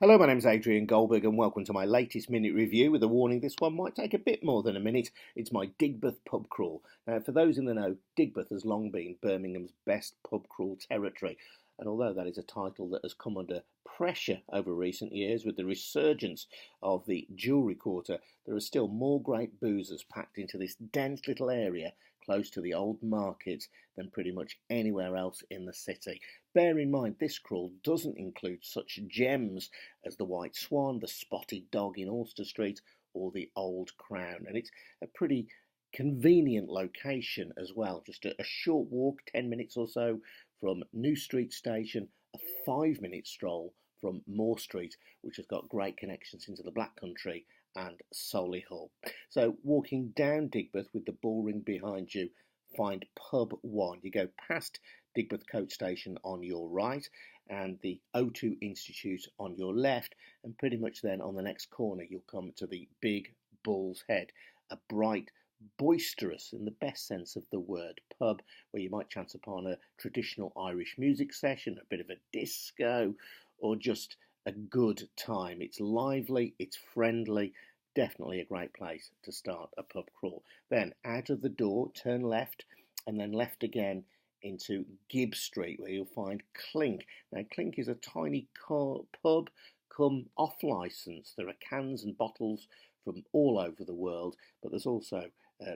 Hello, my name's Adrian Goldberg and welcome to my latest minute review with a warning this one might take a bit more than a minute. It's my Digbeth pub crawl. Now, for those in the know, Digbeth has long been Birmingham's best pub crawl territory. And although that is a title that has come under pressure over recent years with the resurgence of the jewellery quarter, there are still more great boozers packed into this dense little area close to the old market than pretty much anywhere else in the city. Bear in mind, this crawl doesn't include such gems as the White Swan, the Spotted Dog in Auster Street, or the Old Crown. And it's a pretty convenient location as well. Just a short walk, 10 minutes or so, from New Street Station, a 5-minute stroll from Moore Street, which has got great connections into the Black Country and Solihull. So walking down Digbeth with the bullring behind you, find Pub 1. You go past Digbeth Coach Station on your right and the O2 Institute on your left, and pretty much then on the next corner you'll come to the Big Bull's Head, a bright, boisterous, in the best sense of the word, pub where you might chance upon a traditional Irish music session, a bit of a disco, or just a good time. It's lively, it's friendly, definitely a great place to start a pub crawl. Then out of the door, turn left, and then left again into Gibbs Street, where you'll find Clink. Now, Clink is a tiny pub come off licence. There are cans and bottles from all over the world, but there's also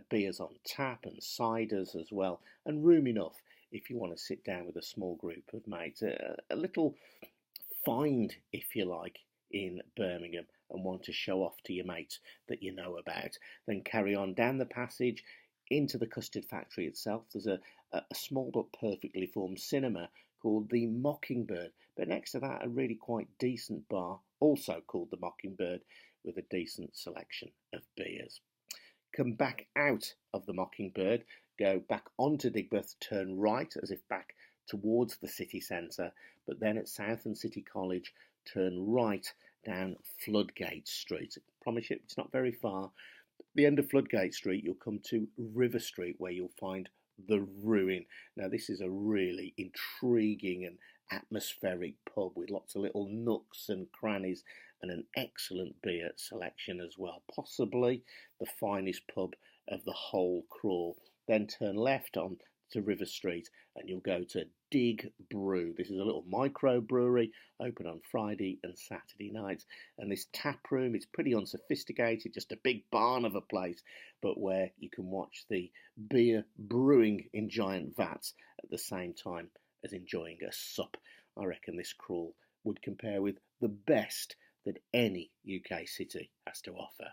beers on tap and ciders as well, and room enough if you want to sit down with a small group of mates. A little find, if you like, in Birmingham and want to show off to your mates that you know about. Then carry on down the passage into the custard factory itself. There's a small but perfectly formed cinema called the Mockingbird, but next to that a really quite decent bar, also called the Mockingbird, with a decent selection of beers. Come back out of the Mockingbird, go back onto Digbeth, turn right as if back towards the city centre, but then at Southend City College, turn right down Floodgate Street. I promise you, it's not very far. At the end of Floodgate Street, you'll come to River Street, where you'll find the Ruin. Now, this is a really intriguing and atmospheric pub with lots of little nooks and crannies and an excellent beer selection as well. Possibly the finest pub of the whole crawl. Then turn left on to River Street and you'll go to Dig Brew. This is a little micro brewery open on Friday and Saturday nights, and this tap room is pretty unsophisticated, just a big barn of a place, but where you can watch the beer brewing in giant vats at the same time as enjoying a sup. I reckon this crawl would compare with the best that any UK city has to offer.